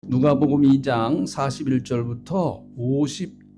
누가복음 2장 41절부터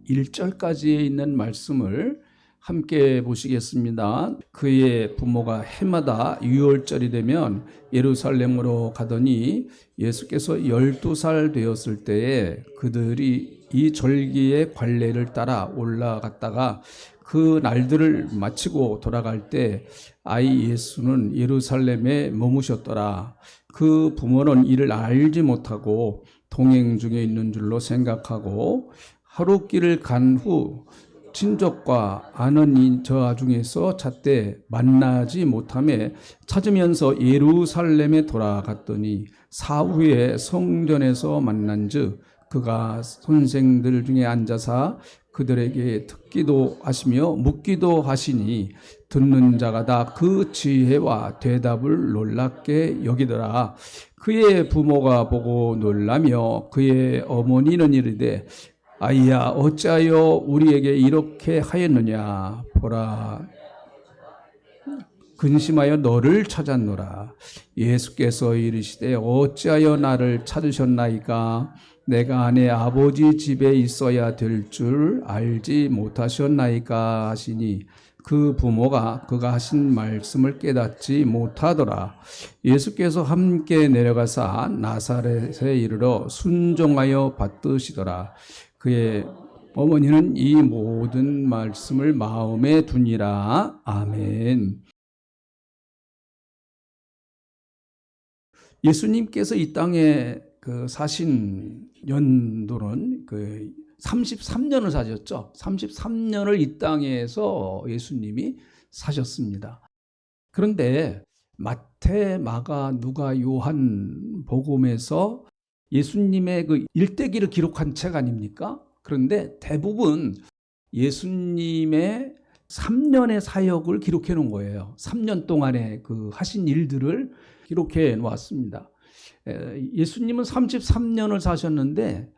51절까지에 있는 말씀을 함께 보시겠습니다. 그의 부모가 해마다 유월절이 되면 예루살렘으로 가더니 예수께서 12살 되었을 때에 그들이 이 절기의 관례를 따라 올라갔다가 그 날들을 마치고 돌아갈 때 아이 예수는 예루살렘에 머무셨더라. 그 부모는 이를 알지 못하고 동행 중에 있는 줄로 생각하고 하루 길을 간 후 친족과 아는 저 중에서 찾되 만나지 못하며 찾으면서 예루살렘에 돌아갔더니 사후에 성전에서 만난즉 그가 선생들 중에 앉아서 그들에게 듣기도 하시며 묻기도 하시니 듣는 자가 다 그 지혜와 대답을 놀랍게 여기더라. 그의 부모가 보고 놀라며 그의 어머니는 이르되 아이야 어찌하여 우리에게 이렇게 하였느냐. 보라 근심하여 너를 찾았노라. 예수께서 이르시되 어찌하여 나를 찾으셨나이까. 내가 내 아버지 집에 있어야 될 줄 알지 못하셨나이까 하시니 그 부모가 그가 하신 말씀을 깨닫지 못하더라. 예수께서 함께 내려가사 나사렛에 이르러 순종하여 받드시더라. 그의 어머니는 이 모든 말씀을 마음에 두니라. 아멘. 예수님께서 이 땅에 사신 연도는 33년을 사셨죠. 33년을 이 땅에서 예수님이 사셨습니다. 그런데 마태, 마가, 누가, 요한 복음에서 예수님의 그 일대기를 기록한 책 아닙니까? 그런데 대부분 예수님의 3년의 사역을 기록해 놓은 거예요. 3년 동안의 그 하신 일들을 기록해 놓았습니다. 예수님은 33년을 사셨는데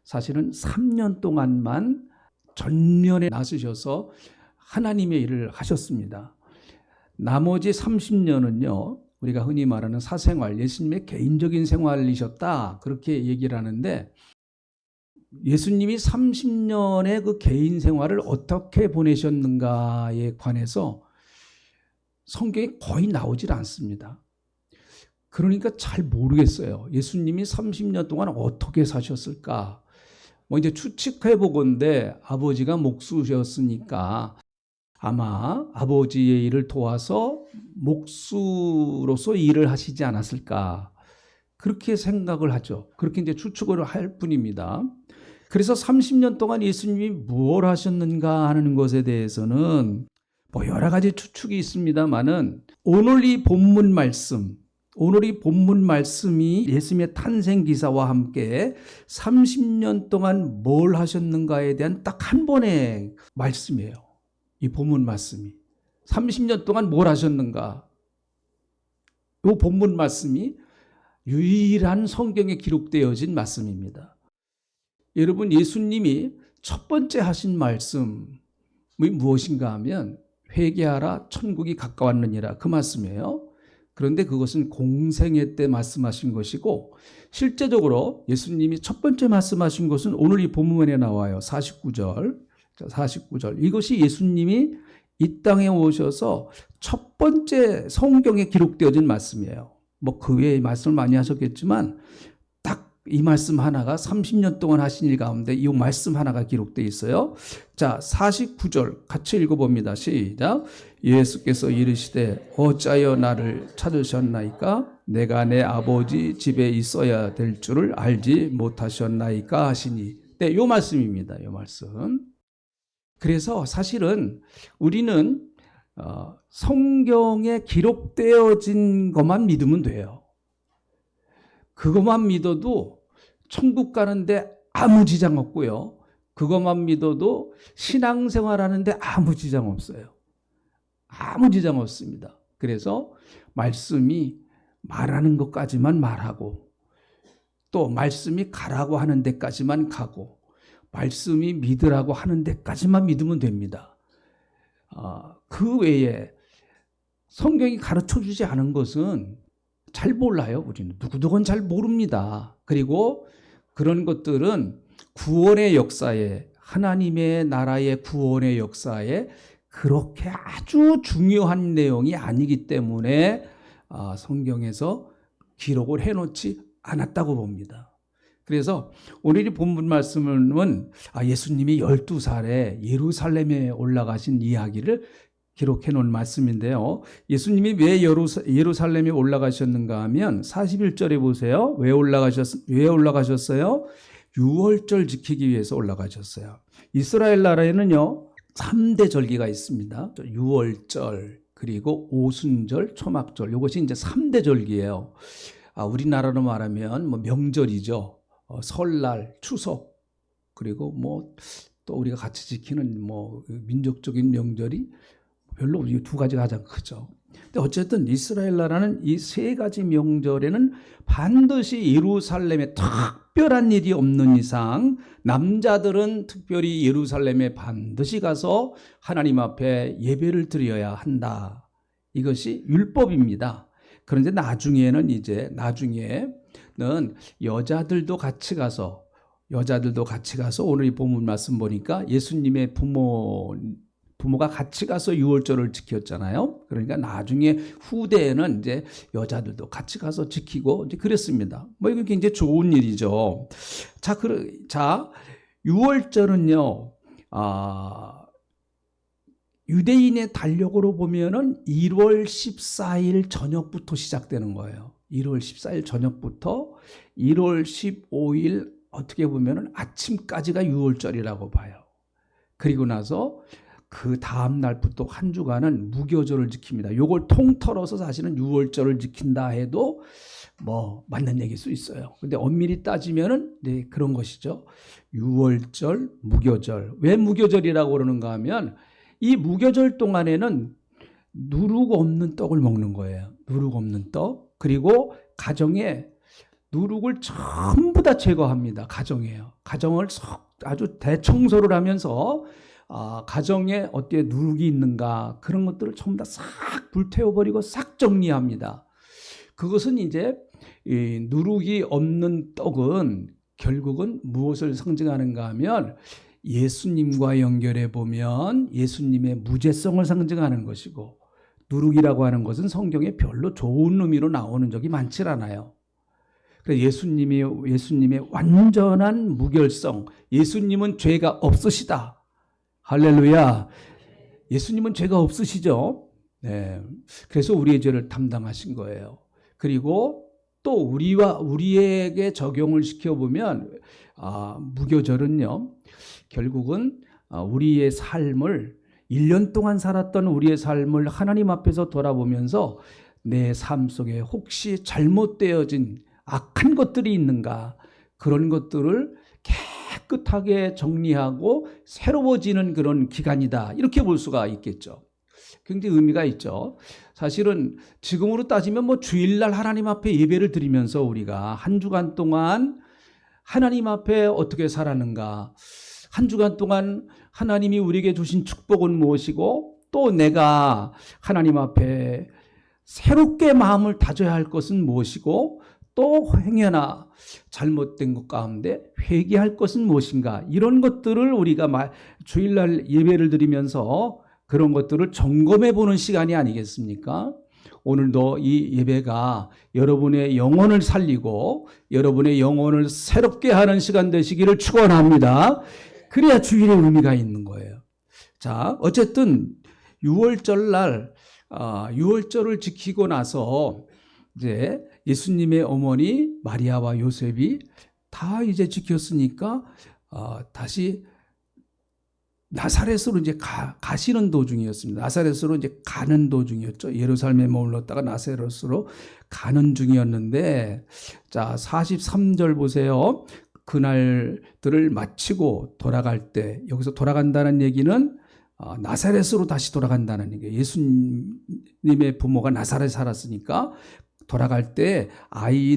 사실은 3년 동안만 전면에 나서셔서 하나님의 일을 하셨습니다. 나머지 30년은요, 우리가 흔히 말하는 사생활, 예수님의 개인적인 생활이셨다, 그렇게 얘기를 하는데, 예수님이 30년의 그 개인 생활을 어떻게 보내셨는가에 관해서 성경에 거의 나오질 않습니다. 그러니까 잘 모르겠어요. 예수님이 30년 동안 어떻게 사셨을까? 이제 추측해 보건대 아버지가 목수셨으니까 아마 아버지의 일을 도와서 목수로서 일을 하시지 않았을까? 그렇게 생각을 하죠. 그렇게 이제 추측을 할 뿐입니다. 그래서 30년 동안 예수님이 무엇을 하셨는가 하는 것에 대해서는 여러 가지 추측이 있습니다만은 오늘 이 본문 말씀이 예수님의 탄생 기사와 함께 30년 동안 뭘 하셨는가에 대한 딱 한 번의 말씀이에요. 이 본문 말씀이 30년 동안 뭘 하셨는가? 이 본문 말씀이 유일한 성경에 기록되어진 말씀입니다. 여러분, 예수님이 첫 번째 하신 말씀이 무엇인가 하면 회개하라 천국이 가까웠느니라, 그 말씀이에요. 그런데 그것은 공생애 때 말씀하신 것이고, 실제적으로 예수님이 첫 번째 말씀하신 것은 오늘 이 본문에 나와요. 49절. 이것이 예수님이 이 땅에 오셔서 첫 번째 성경에 기록되어진 말씀이에요. 그 외에 말씀을 많이 하셨겠지만 딱 이 말씀 하나가 30년 동안 하신 일 가운데 이 말씀 하나가 기록되어 있어요. 자, 49절 같이 읽어봅니다. 시작. 예수께서 이르시되 어찌하여 나를 찾으셨나이까? 내가 내 아버지 집에 있어야 될 줄을 알지 못하셨나이까 하시니. 네, 요 말씀입니다. 요 말씀. 그래서 사실은 우리는 성경에 기록되어진 것만 믿으면 돼요. 그것만 믿어도 천국 가는데 아무 지장 없고요. 그것만 믿어도 신앙생활 하는데 아무 지장 없어요. 아무 지장 없습니다. 그래서 말씀이 말하는 것까지만 말하고, 또 말씀이 가라고 하는 데까지만 가고, 말씀이 믿으라고 하는 데까지만 믿으면 됩니다. 그 외에 성경이 가르쳐주지 않은 것은 잘 몰라요. 우리는 누구든 잘 모릅니다. 그리고 그런 것들은 구원의 역사에, 하나님의 나라의 구원의 역사에 그렇게 아주 중요한 내용이 아니기 때문에 성경에서 기록을 해놓지 않았다고 봅니다. 그래서 오늘 이 본문 말씀은 예수님이 12살에 예루살렘에 올라가신 이야기를 기록해 놓은 말씀인데요. 예수님이 왜 예루살렘에 올라가셨는가 하면 41절에 보세요. 왜 올라가셨어요? 유월절 지키기 위해서 올라가셨어요. 이스라엘 나라에는요 3대 절기가 있습니다. 유월절, 그리고 오순절, 초막절, 이것이 이제 3대 절기예요. 우리나라로 말하면 뭐 명절이죠. 설날, 추석, 그리고 또 우리가 같이 지키는 민족적인 명절이 별로 이 두 가지가 가장 크죠. 근데 어쨌든 이스라엘 나라는 이 세 가지 명절에는 반드시 예루살렘에 특별한 일이 없는 이상 남자들은 특별히 예루살렘에 반드시 가서 하나님 앞에 예배를 드려야 한다. 이것이 율법입니다. 그런데 나중에는 여자들도 같이 가서 오늘 이 본문 말씀 보니까 예수님의 부모가 같이 가서 유월절을 지켰잖아요. 그러니까 나중에 후대에는 이제 여자들도 같이 가서 지키고 이제 그랬습니다. 이거 굉장히 좋은 일이죠. 자, 유월절은요, 유대인의 달력으로 보면은 1월 14일 저녁부터 시작되는 거예요. 1월 14일 저녁부터 1월 15일 어떻게 보면은 아침까지가 유월절이라고 봐요. 그리고 나서 그 다음 날부터 한 주간은 무교절을 지킵니다. 요걸 통틀어서 사실은 유월절을 지킨다 해도 맞는 얘기일 수 있어요. 근데 엄밀히 따지면은 그런 것이죠. 유월절, 무교절. 왜 무교절이라고 그러는가 하면 이 무교절 동안에는 누룩 없는 떡을 먹는 거예요. 누룩 없는 떡. 그리고 가정에 누룩을 전부 다 제거합니다. 가정을 아주 대청소를 하면서 가정에 어떻게 누룩이 있는가 그런 것들을 전부 다 싹 불태워버리고 싹 정리합니다. 그것은 이제 이 누룩이 없는 떡은 결국은 무엇을 상징하는가 하면 예수님과 연결해 보면 예수님의 무죄성을 상징하는 것이고, 누룩이라고 하는 것은 성경에 별로 좋은 의미로 나오는 적이 많지 않아요. 그래서 예수님의 완전한 무결성, 예수님은 죄가 없으시다. 할렐루야. 예수님은 죄가 없으시죠. 네. 그래서 우리의 죄를 담당하신 거예요. 그리고 또 우리에게 적용을 시켜보면 무교절은요, 결국은 우리의 삶을 1년 동안 살았던 우리의 삶을 하나님 앞에서 돌아보면서 내 삶 속에 혹시 잘못되어진 악한 것들이 있는가, 그런 것들을 깨끗하게 정리하고 새로워지는 그런 기간이다, 이렇게 볼 수가 있겠죠. 굉장히 의미가 있죠. 사실은 지금으로 따지면 주일날 하나님 앞에 예배를 드리면서 우리가 한 주간 동안 하나님 앞에 어떻게 살았는가, 한 주간 동안 하나님이 우리에게 주신 축복은 무엇이고, 또 내가 하나님 앞에 새롭게 마음을 다져야 할 것은 무엇이고, 또 행여나 잘못된 것 가운데 회개할 것은 무엇인가, 이런 것들을 우리가 주일날 예배를 드리면서 그런 것들을 점검해 보는 시간이 아니겠습니까? 오늘도 이 예배가 여러분의 영혼을 살리고 여러분의 영혼을 새롭게 하는 시간 되시기를 축원합니다. 그래야 주일의 의미가 있는 거예요. 자, 어쨌든 유월절날 유월절을 지키고 나서 이제 예수님의 어머니 마리아와 요셉이 다 이제 지켰으니까 다시 나사렛으로 이제 가시는 도중이었습니다. 나사렛으로 이제 가는 도중이었죠. 예루살렘에 머물렀다가 나사렛으로 가는 중이었는데, 자, 43절 보세요. 그날들을 마치고 돌아갈 때, 여기서 돌아간다는 얘기는 나사렛으로 다시 돌아간다는 얘기예요. 예수님의 부모가 나사렛에 살았으니까 돌아갈 때 아이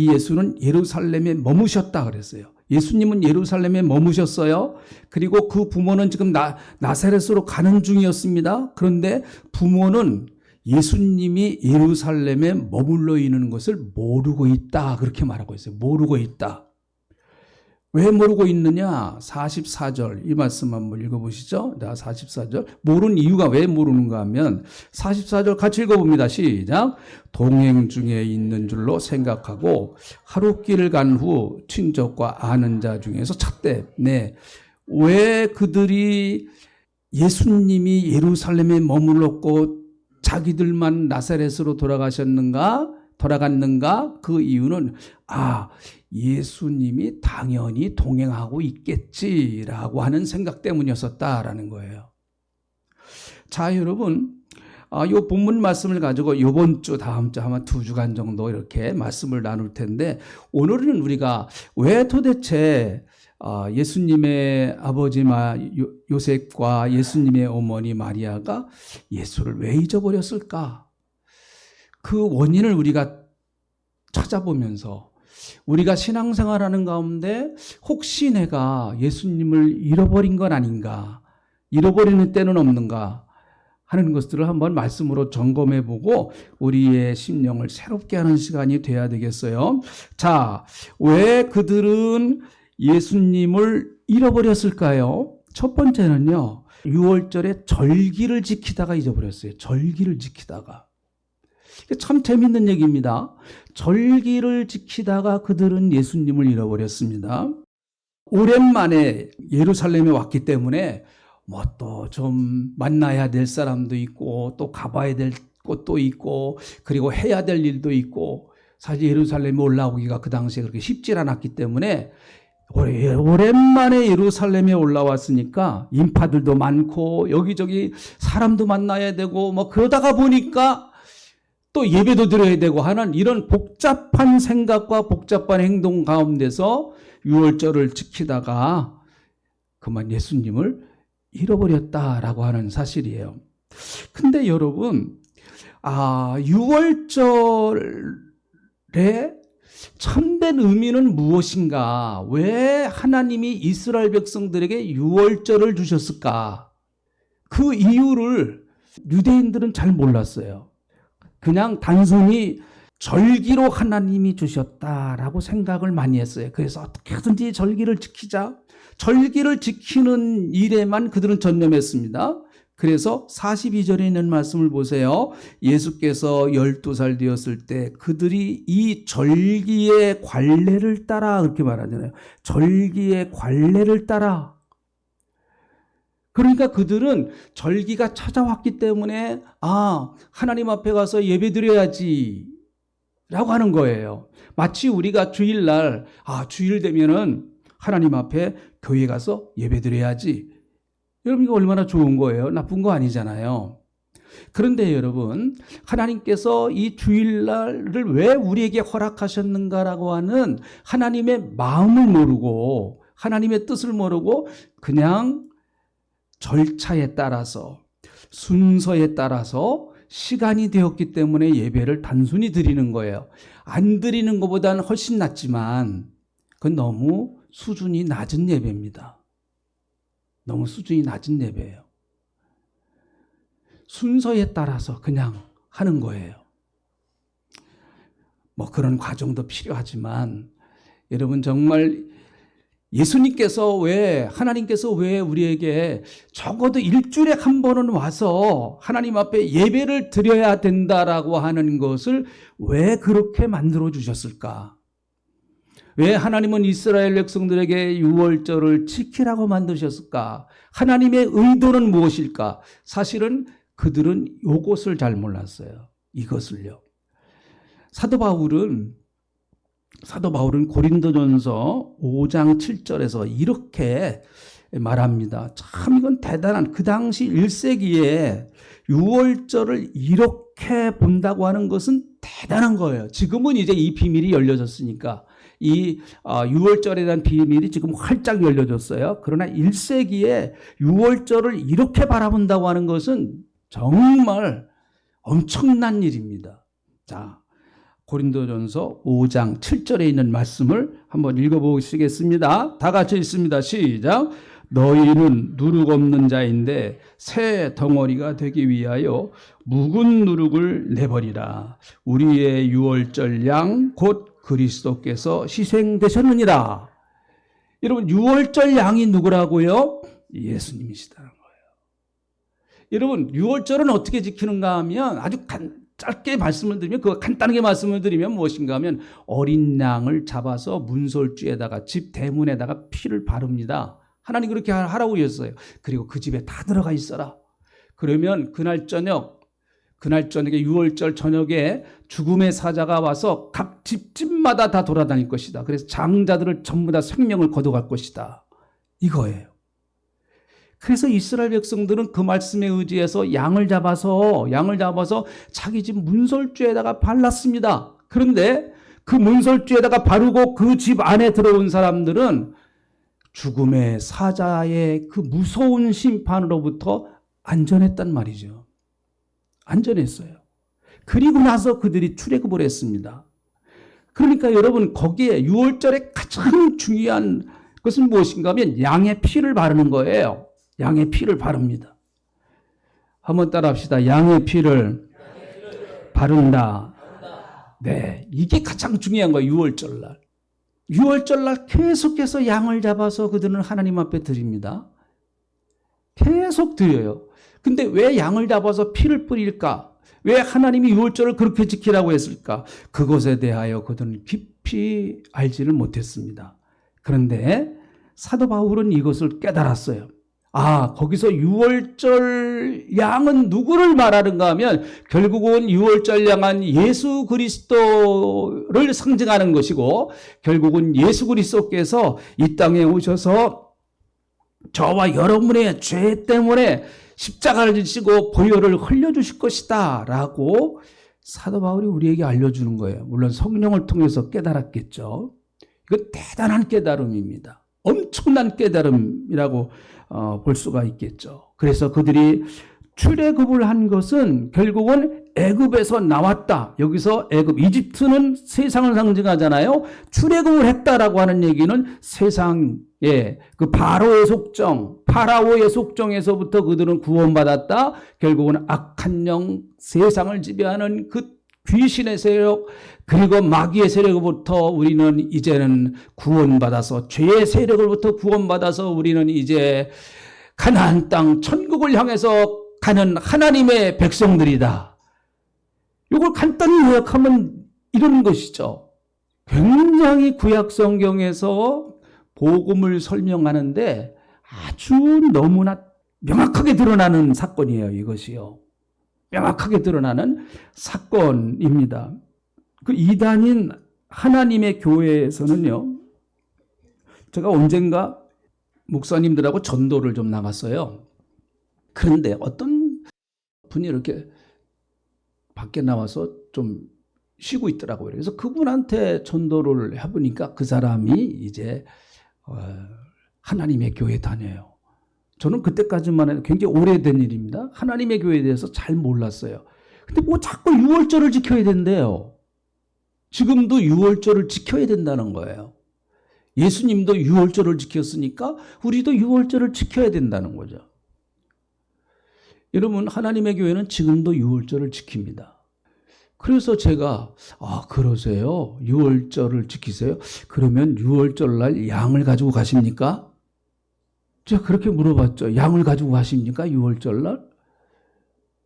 예수는 예루살렘에 머무셨다 그랬어요. 예수님은 예루살렘에 머무셨어요. 그리고 그 부모는 지금 나사렛으로 가는 중이었습니다. 그런데 부모는 예수님이 예루살렘에 머물러 있는 것을 모르고 있다. 그렇게 말하고 있어요. 모르고 있다. 왜 모르고 있느냐? 44절 이 말씀 한번 읽어보시죠. 44절 모르는 이유가 왜 모르는가 하면 44절 같이 읽어봅니다. 시작. 동행 중에 있는 줄로 생각하고 하루 길을 간 후 친족과 아는 자 중에서 찾되 왜 그들이 예수님이 예루살렘에 머물렀고 자기들만 나사렛으로 돌아갔는가? 그 이유는 예수님이 당연히 동행하고 있겠지라고 하는 생각 때문이었었다라는 거예요. 자, 여러분, 이 본문 말씀을 가지고 이번 주, 다음 주 아마 2주간 정도 이렇게 말씀을 나눌 텐데, 오늘은 우리가 왜 도대체 예수님의 아버지 요셉과 예수님의 어머니 마리아가 예수를 왜 잊어버렸을까? 그 원인을 우리가 찾아보면서 우리가 신앙생활하는 가운데 혹시 내가 예수님을 잃어버린 건 아닌가, 잃어버리는 때는 없는가 하는 것들을 한번 말씀으로 점검해보고 우리의 심령을 새롭게 하는 시간이 돼야 되겠어요. 자, 왜 그들은 예수님을 잃어버렸을까요? 첫 번째는요, 6월절에 절기를 지키다가 잊어버렸어요. 절기를 지키다가. 참 재밌는 얘기입니다. 절기를 지키다가 그들은 예수님을 잃어버렸습니다. 오랜만에 예루살렘에 왔기 때문에 또 좀 만나야 될 사람도 있고 또 가봐야 될 곳도 있고 그리고 해야 될 일도 있고, 사실 예루살렘에 올라오기가 그 당시에 그렇게 쉽지 않았기 때문에 오랜만에 예루살렘에 올라왔으니까 인파들도 많고 여기저기 사람도 만나야 되고 그러다가 보니까 또 예배도 드려야 되고 하는 이런 복잡한 생각과 복잡한 행동 가운데서 6월절을 지키다가 그만 예수님을 잃어버렸다라고 하는 사실이에요. 근데 여러분, 6월절의 참된 의미는 무엇인가? 왜 하나님이 이스라엘 백성들에게 6월절을 주셨을까? 그 이유를 유대인들은 잘 몰랐어요. 그냥 단순히 절기로 하나님이 주셨다라고 생각을 많이 했어요. 그래서 어떻게든지 절기를 지키자. 절기를 지키는 일에만 그들은 전념했습니다. 그래서 42절에 있는 말씀을 보세요. 예수께서 12살 되었을 때 그들이 이 절기의 관례를 따라, 그렇게 말하잖아요. 절기의 관례를 따라. 그러니까 그들은 절기가 찾아왔기 때문에 하나님 앞에 가서 예배드려야지 라고 하는 거예요. 마치 우리가 주일날 주일 되면은 하나님 앞에 교회 가서 예배드려야지. 여러분, 이거 얼마나 좋은 거예요? 나쁜 거 아니잖아요. 그런데 여러분, 하나님께서 이 주일날을 왜 우리에게 허락하셨는가라고 하는 하나님의 마음을 모르고 하나님의 뜻을 모르고 그냥 절차에 따라서 순서에 따라서 시간이 되었기 때문에 예배를 단순히 드리는 거예요. 안 드리는 것보다는 훨씬 낫지만 그건 너무 수준이 낮은 예배입니다. 너무 수준이 낮은 예배예요. 순서에 따라서 그냥 하는 거예요. 그런 과정도 필요하지만 여러분, 정말 하나님께서 왜 우리에게 적어도 일주일에 한 번은 와서 하나님 앞에 예배를 드려야 된다라고 하는 것을 왜 그렇게 만들어 주셨을까? 왜 하나님은 이스라엘 백성들에게 6월절을 지키라고 만드셨을까? 하나님의 의도는 무엇일까? 사실은 그들은 이것을 잘 몰랐어요. 이것을요. 사도 바울은 고린도전서 5장 7절에서 이렇게 말합니다. 참 이건 대단한, 그 당시 1세기에 6월절을 이렇게 본다고 하는 것은 대단한 거예요. 지금은 이제 이 비밀이 열려졌으니까 이 6월절에 대한 비밀이 지금 활짝 열려졌어요. 그러나 1세기에 6월절을 이렇게 바라본다고 하는 것은 정말 엄청난 일입니다. 자, 고린도전서 5장 7절에 있는 말씀을 한번 읽어보시겠습니다. 다 같이 읽습니다. 시작. 너희는 누룩 없는 자인데 새 덩어리가 되기 위하여 묵은 누룩을 내버리라. 우리의 유월절 양 곧 그리스도께서 희생되셨느니라. 여러분, 유월절 양이 누구라고요? 예수님이시다는 거예요. 여러분, 유월절은 어떻게 지키는가 하면 아주 짧게 말씀을 드리면, 간단하게 말씀을 드리면 무엇인가 하면 어린 양을 잡아서 문설주에다가 집 대문에다가 피를 바릅니다. 하나님 그렇게 하라고 하셨어요. 그리고 그 집에 다 들어가 있어라. 그러면 그날 저녁에 유월절 저녁에 죽음의 사자가 와서 각 집마다 다 돌아다닐 것이다. 그래서 장자들을 전부 다 생명을 거둬갈 것이다. 이거예요. 그래서 이스라엘 백성들은 그 말씀에 의지해서 양을 잡아서 자기 집 문설주에다가 발랐습니다. 그런데 그 문설주에다가 바르고 그 집 안에 들어온 사람들은 죽음의 사자의 그 무서운 심판으로부터 안전했단 말이죠. 안전했어요. 그리고 나서 그들이 출애굽을 했습니다. 그러니까 여러분, 거기에 유월절에 가장 중요한 것은 무엇인가 하면 양의 피를 바르는 거예요. 양의 피를 바릅니다. 한번 따라 합시다. 양의 피를 바른다. 네, 이게 가장 중요한 거예요. 유월절날. 유월절날 계속해서 양을 잡아서 그들은 하나님 앞에 드립니다. 계속 드려요. 근데 왜 양을 잡아서 피를 뿌릴까? 왜 하나님이 유월절을 그렇게 지키라고 했을까? 그것에 대하여 그들은 깊이 알지를 못했습니다. 그런데 사도 바울은 이것을 깨달았어요. 거기서 유월절 양은 누구를 말하는가 하면 결국은 유월절 양은 예수 그리스도를 상징하는 것이고, 결국은 예수 그리스도께서 이 땅에 오셔서 저와 여러분의 죄 때문에 십자가를 지시고 보혈을 흘려주실 것이다 라고 사도 바울이 우리에게 알려주는 거예요. 물론 성령을 통해서 깨달았겠죠. 이건 대단한 깨달음입니다. 엄청난 깨달음이라고 볼 수가 있겠죠. 그래서 그들이 출애굽을 한 것은 결국은 애굽에서 나왔다. 여기서 이집트는 세상을 상징하잖아요. 출애굽을 했다라고 하는 얘기는 세상의 그 파라오의 속정에서부터 그들은 구원받았다. 결국은 악한 영, 세상을 지배하는 그 귀신의 세력, 그리고 마귀의 세력으로부터 우리는 이제는 구원받아서, 죄의 세력으로부터 구원받아서 우리는 이제 가나안 땅 천국을 향해서 가는 하나님의 백성들이다. 이걸 간단히 요약하면 이런 것이죠. 굉장히 구약 성경에서 복음을 설명하는데 아주 너무나 명확하게 드러나는 사건이에요. 이것이요. 명확하게 드러나는 사건입니다. 그 이단인 하나님의 교회에서는요, 제가 언젠가 목사님들하고 전도를 좀 나갔어요. 그런데 어떤 분이 이렇게 밖에 나와서 좀 쉬고 있더라고요. 그래서 그분한테 전도를 해보니까 그 사람이 이제 하나님의 교회 다녀요. 저는 그때까지만 해도 굉장히 오래된 일입니다. 하나님의 교회에 대해서 잘 몰랐어요. 근데 뭐 자꾸 유월절을 지켜야 된대요. 지금도 유월절을 지켜야 된다는 거예요. 예수님도 유월절을 지켰으니까 우리도 유월절을 지켜야 된다는 거죠. 여러분, 하나님의 교회는 지금도 유월절을 지킵니다. 그래서 제가 그러세요? 유월절을 지키세요? 그러면 유월절날 양을 가지고 가십니까? 제가 그렇게 물어봤죠. 양을 가지고 가십니까? 유월절날?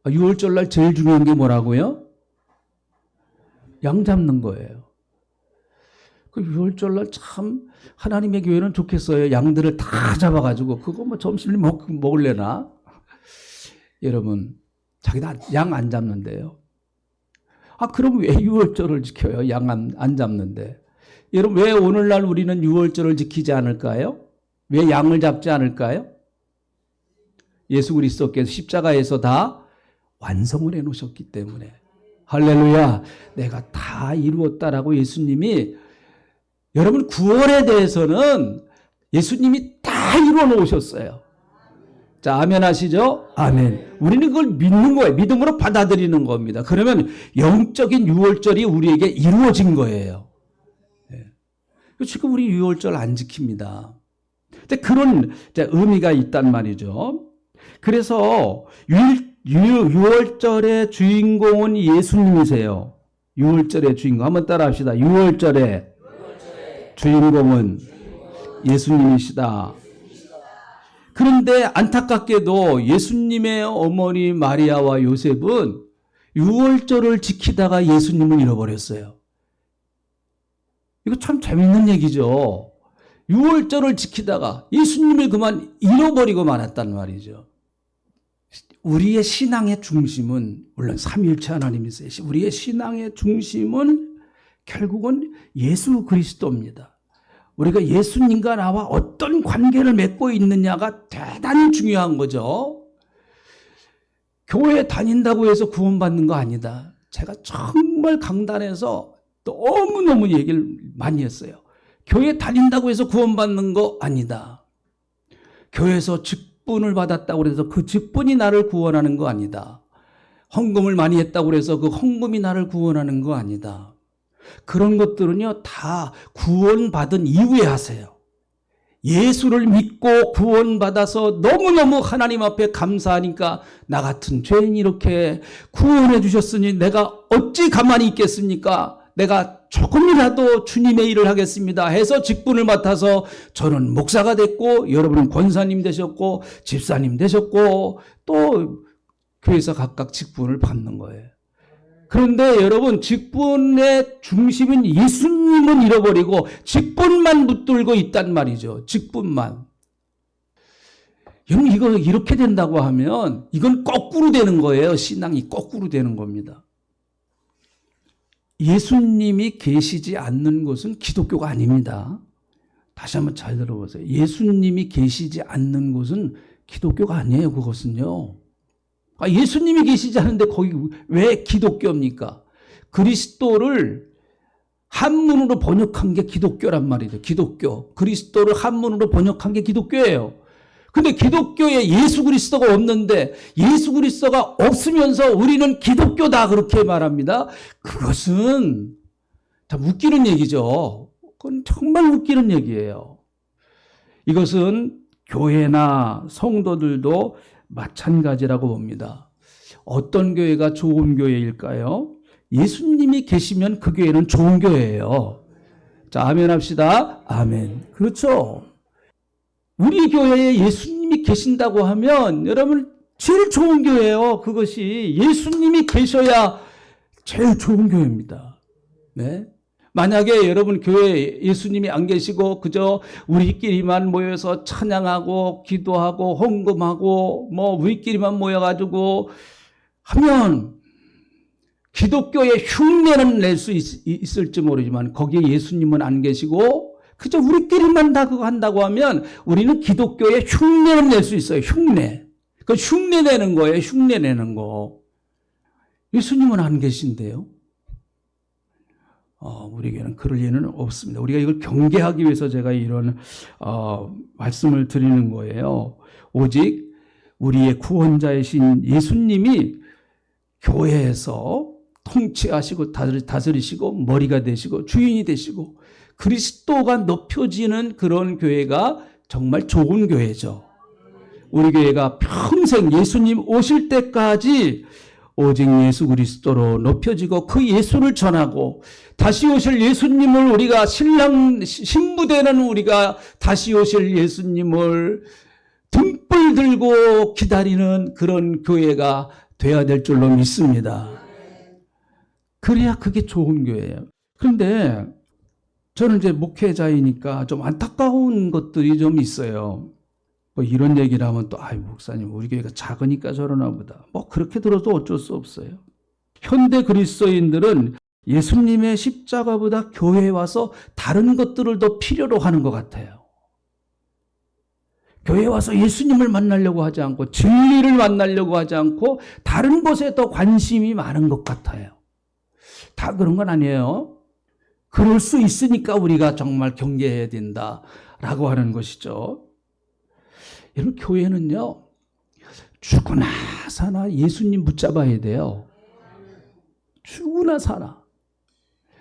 유월절날 제일 중요한 게 뭐라고요? 양 잡는 거예요. 그 유월절날 참 하나님의 교회는 좋겠어요. 양들을 다 잡아가지고 그거 뭐 점심을 먹을래나? 여러분, 자기도 양 안 잡는데요. 그럼 왜 유월절을 지켜요? 양 안 잡는데. 여러분, 왜 오늘날 우리는 유월절을 지키지 않을까요? 왜 양을 잡지 않을까요? 예수 그리스도께서 십자가에서 다 완성을 해놓으셨기 때문에. 할렐루야. 내가 다 이루었다라고 예수님이, 여러분, 구원에 대해서는 예수님이 다 이루어 놓으셨어요. 자, 아멘 하시죠? 아멘. 우리는 그걸 믿는 거예요. 믿음으로 받아들이는 겁니다. 그러면 영적인 유월절이 우리에게 이루어진 거예요. 네. 지금 우리 유월절 안 지킵니다. 근데 그런 이제 의미가 있단 말이죠. 그래서 6월절의 주인공은 예수님이세요. 6월절의 주인공. 한번 따라 합시다. 6월절의 주인공은 예수님이시다. 그런데 안타깝게도 예수님의 어머니 마리아와 요셉은 6월절을 지키다가 예수님을 잃어버렸어요. 이거 참 재밌는 얘기죠. 6월절을 지키다가 예수님을 그만 잃어버리고 말았단 말이죠. 우리의 신앙의 중심은 물론 삼위일체 하나님이세요. 우리의 신앙의 중심은 결국은 예수 그리스도입니다. 우리가 예수님과 나와 어떤 관계를 맺고 있느냐가 대단히 중요한 거죠. 교회 다닌다고 해서 구원받는 거 아니다. 제가 정말 강단에서 너무너무 얘기를 많이 했어요. 교회 다닌다고 해서 구원받는 거 아니다. 교회에서 직분을 받았다고 해서 그 직분이 나를 구원하는 거 아니다. 헌금을 많이 했다고 해서 그 헌금이 나를 구원하는 거 아니다. 그런 것들은요, 다 구원받은 이후에 하세요. 예수를 믿고 구원받아서 너무너무 하나님 앞에 감사하니까 나 같은 죄인이 이렇게 구원해 주셨으니 내가 어찌 가만히 있겠습니까? 내가 조금이라도 주님의 일을 하겠습니다 해서 직분을 맡아서 저는 목사가 됐고 여러분은 권사님 되셨고 집사님 되셨고 또 교회에서 각각 직분을 받는 거예요. 그런데 여러분, 직분의 중심인 예수님은 잃어버리고 직분만 붙들고 있단 말이죠. 직분만. 여러분, 이거 이렇게 된다고 하면 이건 거꾸로 되는 거예요. 신앙이 거꾸로 되는 겁니다. 예수님이 계시지 않는 곳은 기독교가 아닙니다. 다시 한번 잘 들어보세요. 예수님이 계시지 않는 곳은 기독교가 아니에요. 그것은요. 예수님이 계시지 않은데 거기 왜 기독교입니까? 그리스도를 한문으로 번역한 게 기독교란 말이죠. 기독교. 그리스도를 한문으로 번역한 게 기독교예요. 근데 기독교에 예수 그리스도가 없는데 예수 그리스도가 없으면서 우리는 기독교다 그렇게 말합니다. 그것은 참 웃기는 얘기죠. 그건 정말 웃기는 얘기예요. 이것은 교회나 성도들도 마찬가지라고 봅니다. 어떤 교회가 좋은 교회일까요? 예수님이 계시면 그 교회는 좋은 교회예요. 자, 아멘 합시다. 아멘. 그렇죠. 우리 교회에 예수님이 계신다고 하면 여러분 제일 좋은 교회예요. 그것이 예수님이 계셔야 제일 좋은 교회입니다. 네. 만약에 여러분 교회에 예수님이 안 계시고 그저 우리끼리만 모여서 찬양하고 기도하고 헌금하고 우리끼리만 모여가지고 하면 기독교의 흉내는 낼 수 있을지 모르지만 거기에 예수님은 안 계시고 그저 우리끼리만 다 그거 한다고 하면 우리는 기독교의 흉내는 낼 수 있어요. 흉내. 그 흉내 내는 거예요. 흉내 내는 거. 예수님은 안 계신데요. 우리에게는 그럴 리는 없습니다. 우리가 이걸 경계하기 위해서 제가 이런 말씀을 드리는 거예요. 오직 우리의 구원자이신 예수님이 교회에서 통치하시고 다스리시고 머리가 되시고 주인이 되시고 그리스도가 높여지는 그런 교회가 정말 좋은 교회죠. 우리 교회가 평생 예수님 오실 때까지 오직 예수 그리스도로 높여지고 그 예수를 전하고 다시 오실 예수님을 우리가 신부되는 우리가 다시 오실 예수님을 등불 들고 기다리는 그런 교회가 돼야 될 줄로 믿습니다. 그래야 그게 좋은 교회예요. 그런데 저는 이제 목회자이니까 좀 안타까운 것들이 좀 있어요. 이런 얘기를 하면 또, 목사님, 우리 교회가 작으니까 저러나 보다. 그렇게 들어도 어쩔 수 없어요. 현대 그리스도인들은 예수님의 십자가보다 교회에 와서 다른 것들을 더 필요로 하는 것 같아요. 교회에 와서 예수님을 만나려고 하지 않고, 진리를 만나려고 하지 않고, 다른 것에 더 관심이 많은 것 같아요. 다 그런 건 아니에요. 그럴 수 있으니까 우리가 정말 경계해야 된다라고 하는 것이죠. 여러분, 교회는요, 죽으나 사나 예수님 붙잡아야 돼요. 죽으나 사나.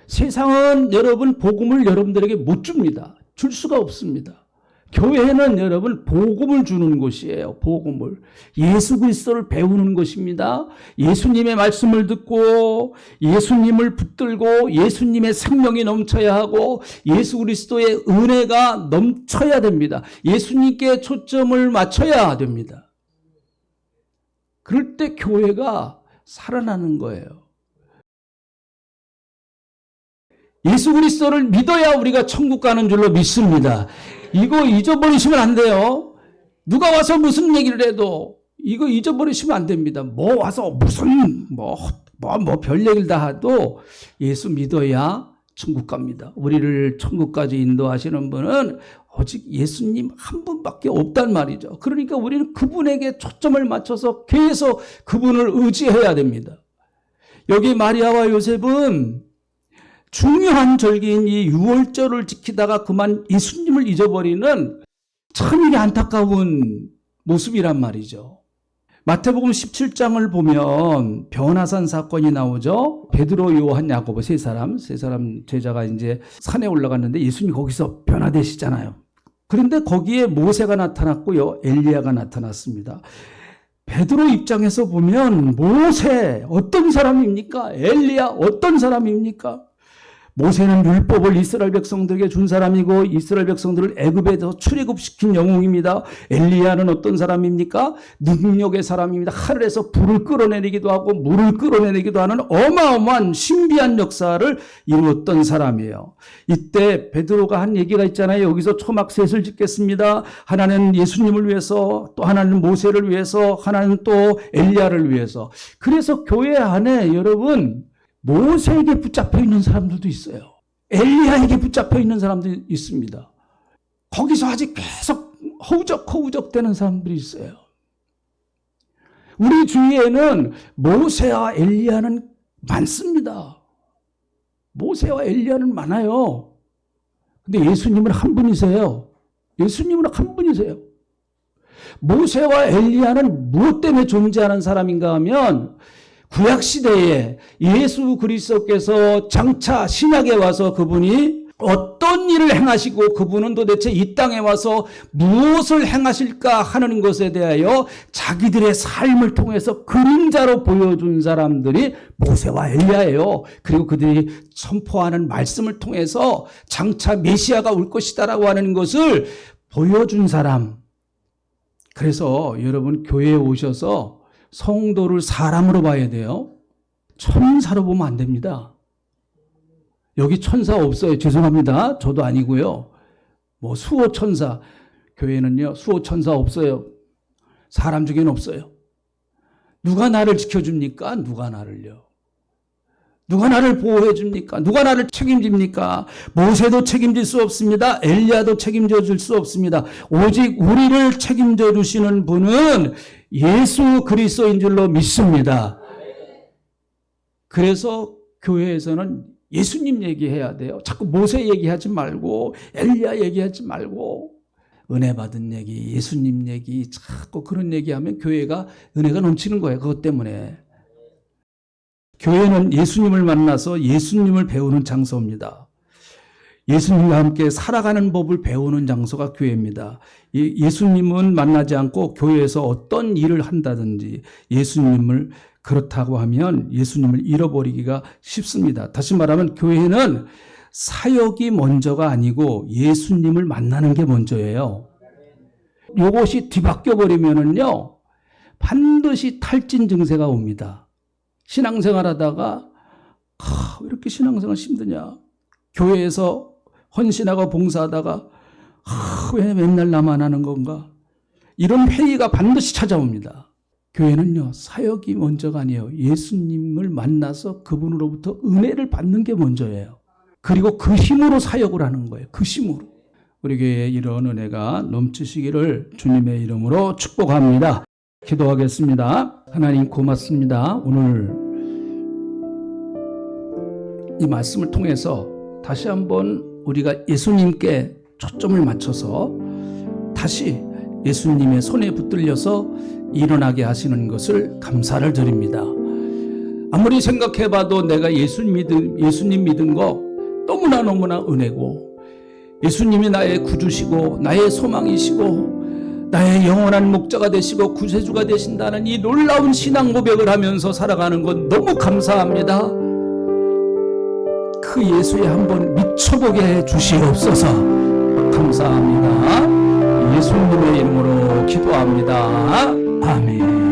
세상은 여러분 복음을 여러분들에게 못 줍니다. 줄 수가 없습니다. 교회는 여러분 복음을 주는 곳이에요. 복음을. 예수 그리스도를 배우는 것입니다. 예수님의 말씀을 듣고 예수님을 붙들고 예수님의 생명이 넘쳐야 하고 예수 그리스도의 은혜가 넘쳐야 됩니다. 예수님께 초점을 맞춰야 됩니다. 그럴 때 교회가 살아나는 거예요. 예수 그리스도를 믿어야 우리가 천국 가는 줄로 믿습니다. 이거 잊어버리시면 안 돼요. 누가 와서 무슨 얘기를 해도 이거 잊어버리시면 안 됩니다. 뭐 와서 무슨 별 얘기를 다 해도 예수 믿어야 천국 갑니다. 우리를 천국까지 인도하시는 분은 오직 예수님 한 분밖에 없단 말이죠. 그러니까 우리는 그분에게 초점을 맞춰서 계속 그분을 의지해야 됩니다. 여기 마리아와 요셉은 중요한 절기인 이 유월절을 지키다가 그만 예수님을 잊어버리는 참 안타까운 모습이란 말이죠. 마태복음 17장을 보면 변화산 사건이 나오죠. 베드로, 요한, 야고보 세 사람 제자가 이제 산에 올라갔는데 예수님이 거기서 변화되시잖아요. 그런데 거기에 모세가 나타났고요. 엘리야가 나타났습니다. 베드로 입장에서 보면 모세 어떤 사람입니까? 엘리야 어떤 사람입니까? 모세는 율법을 이스라엘 백성들에게 준 사람이고 이스라엘 백성들을 애굽에서 출애굽시킨 영웅입니다. 엘리야는 어떤 사람입니까? 능력의 사람입니다. 하늘에서 불을 끌어내리기도 하고 물을 끌어내리기도 하는 어마어마한 신비한 역사를 이루었던 사람이에요. 이때 베드로가 한 얘기가 있잖아요. 여기서 초막셋을 짓겠습니다. 하나는 예수님을 위해서, 또 하나는 모세를 위해서, 하나는 또 엘리야를 위해서. 그래서 교회 안에 여러분 모세에게 붙잡혀 있는 사람들도 있어요. 엘리야에게 붙잡혀 있는 사람도 있습니다. 거기서 아직 계속 허우적 되는 사람들이 있어요. 우리 주위에는 모세와 엘리야는 많습니다. 모세와 엘리야는 많아요. 근데 예수님은 한 분이세요. 예수님은 한 분이세요. 모세와 엘리야는 무엇 때문에 존재하는 사람인가 하면 구약시대에 예수 그리스도께서 장차 신약에 와서 그분이 어떤 일을 행하시고 그분은 도대체 이 땅에 와서 무엇을 행하실까 하는 것에 대하여 자기들의 삶을 통해서 그림자로 보여준 사람들이 모세와 엘리야예요. 그리고 그들이 선포하는 말씀을 통해서 장차 메시아가 올 것이다라고 하는 것을 보여준 사람. 그래서 여러분 교회에 오셔서 성도를 사람으로 봐야 돼요. 천사로 보면 안 됩니다. 여기 천사 없어요. 죄송합니다. 저도 아니고요. 뭐 수호천사, 교회는요 수호천사 없어요. 사람 중에는 없어요. 누가 나를 지켜줍니까? 누가 나를요? 누가 나를 보호해 줍니까? 누가 나를 책임집니까? 모세도 책임질 수 없습니다. 엘리야도 책임져 줄 수 없습니다. 오직 우리를 책임져 주시는 분은 예수 그리스도인 줄로 믿습니다. 그래서 교회에서는 예수님 얘기해야 돼요. 자꾸 모세 얘기하지 말고 엘리야 얘기하지 말고 은혜 받은 얘기, 예수님 얘기 자꾸 그런 얘기하면 교회가 은혜가 넘치는 거예요. 그것 때문에. 교회는 예수님을 만나서 예수님을 배우는 장소입니다. 예수님과 함께 살아가는 법을 배우는 장소가 교회입니다. 예수님은 만나지 않고 교회에서 어떤 일을 한다든지 예수님을 그렇다고 하면 예수님을 잃어버리기가 쉽습니다. 다시 말하면 교회는 사역이 먼저가 아니고 예수님을 만나는 게 먼저예요. 이것이 뒤바뀌어 버리면은요 반드시 탈진 증세가 옵니다. 신앙생활 하다가 왜 이렇게 신앙생활 힘드냐. 교회에서 헌신하고 봉사하다가 왜 맨날 나만 하는 건가. 이런 회의가 반드시 찾아옵니다. 교회는요 사역이 먼저가 아니에요. 예수님을 만나서 그분으로부터 은혜를 받는 게 먼저예요. 그리고 그 힘으로 사역을 하는 거예요. 그 힘으로. 우리 교회에 이런 은혜가 넘치시기를 주님의 이름으로 축복합니다. 기도하겠습니다. 하나님 고맙습니다. 오늘 이 말씀을 통해서 다시 한번 우리가 예수님께 초점을 맞춰서 다시 예수님의 손에 붙들려서 일어나게 하시는 것을 감사를 드립니다. 아무리 생각해봐도 내가 예수님 믿은 거 너무나 은혜고 예수님이 나의 구주시고 나의 소망이시고 나의 영원한 목자가 되시고 구세주가 되신다는 이 놀라운 신앙 고백을 하면서 살아가는 건 너무 감사합니다. 그 예수에 한번 미쳐보게 해 주시옵소서. 감사합니다. 예수님의 이름으로 기도합니다. 아멘.